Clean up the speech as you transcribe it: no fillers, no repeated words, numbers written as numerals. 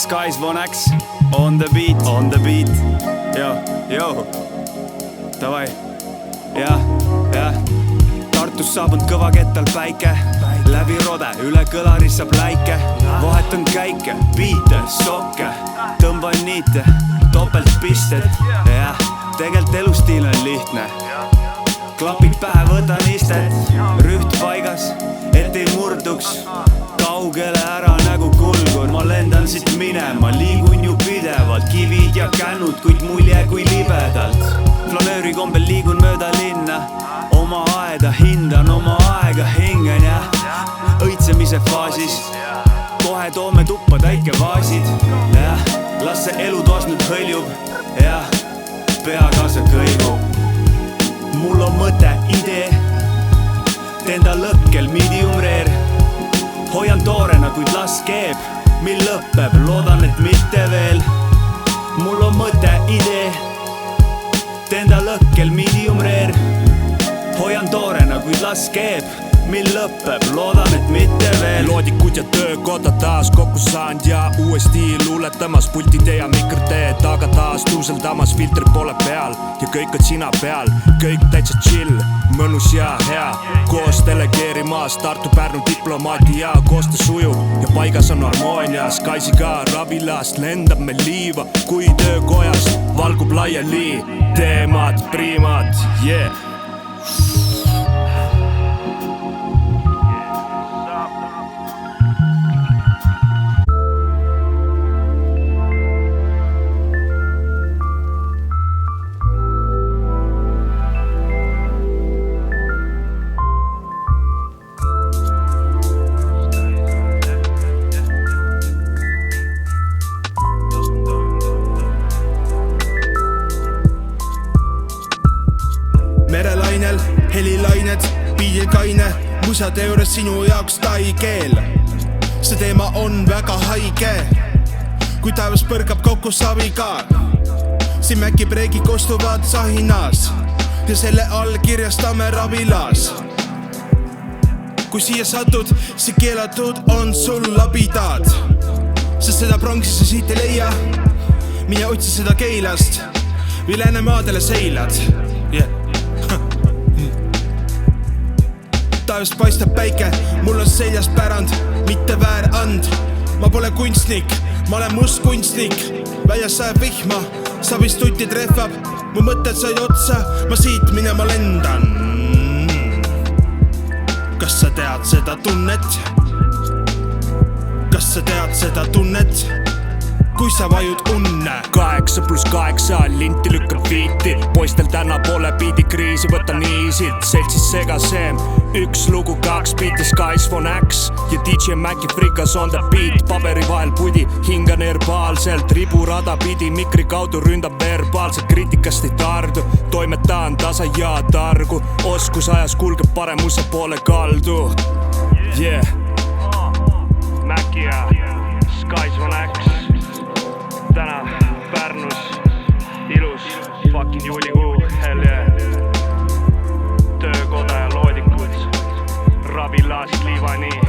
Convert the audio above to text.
Skies Von X on the beat. Yo, davai, jah. Tartus saabunud kõva kettal päike, läbi rode, üle kõlaris saab läike. Vahetan käike, biite, sokke, tõmban niite, topeltpisted. Jah, tegelikult elustiil on lihtne. Klapid pähe, võtan istet, rüht paigas, et ei murduks. Kaugele ära nagu kulgur, ma lendan siit minema, liigun ju pidevalt. Kivid ja kännud, kuid mulje kui libedalt. Flanööri kombel liigun mööda linna, oma aeda hindan, oma aega hingan ja õitsemise faasis. Kohe toome tuppa täikevaasid, las see elutoas nüüd hõljub ja pea kaasa kõigub. Mul on mõte, idee, teen ta lõkkel medium rare. Hoian toorena, kuid las keeb, mil lõppeb, loodan, et mitte veel. Mul on mõte, idee, teen ta lõkkel medium rare. Hoian toorena, kuid las keeb, mil lõppeb, loodan, et mitte veel. Loodikud ja töökoda taas kokku saanud ja uuesti luuletamas. Pultide ja mikrotee taga taas tuuseldamas, filtri pole peal ja kõik on sina peal. Kõik täitsa chill, mõnus ja hea, koos delegeerimas Tartu Pärnu diplomaati ja koostöö sujub ja paigas on harmoonia. Skaisiga ravilast lendab me liiva, kui töökojast valgub laiali. Teemad, priimad, yeah. Merelainel, helilained, biidil kaine, musade juures sinu jaoks tai keel. See teema on väga haige, kui taevas põrkab kokku saviga. Siin mäki preegi kostuvad sahinas ja selle all kirjastame ravilas. Kui siia satud, see keelatud on sul labidad, sest seda pronksi sa siit ei leia. Mine otsi seda Keilast või Läänemaadele seilad. Taevast paistab päike, mul on seljas pärand, mitte väärand. Ma pole kunstnik, ma olen must kunstnik. Väljas sajab vihma, savist tutti trehvab. Mu mõtted said otsa, ma siit minema lendan. Kas sa tead seda tunnet? Kas sa tead seda tunnet? Kui sa vajud unne 8+8 linti lükkab viiti. Poistel täna pole biidikriisi, võtan easy't. Seltsis segaseem, üks lugu, 2 biiti. Skies Von X ja DJ Maci Frikas on the beat. Paberi vahel pudi, hingan herbaalselt. Riburada pidi, mikri kaudu ründab verbaalselt. Kriitikast ei tardu, toimetaan tasa ja targu. Oskus ajas kulgeb paremuse poole kaldu. Yeah, Maci ja Skies Von X täna Pärnus, ilus fucking juulikuu, hell yeah. Töökoda ja loodikud, ravilaas Liivani.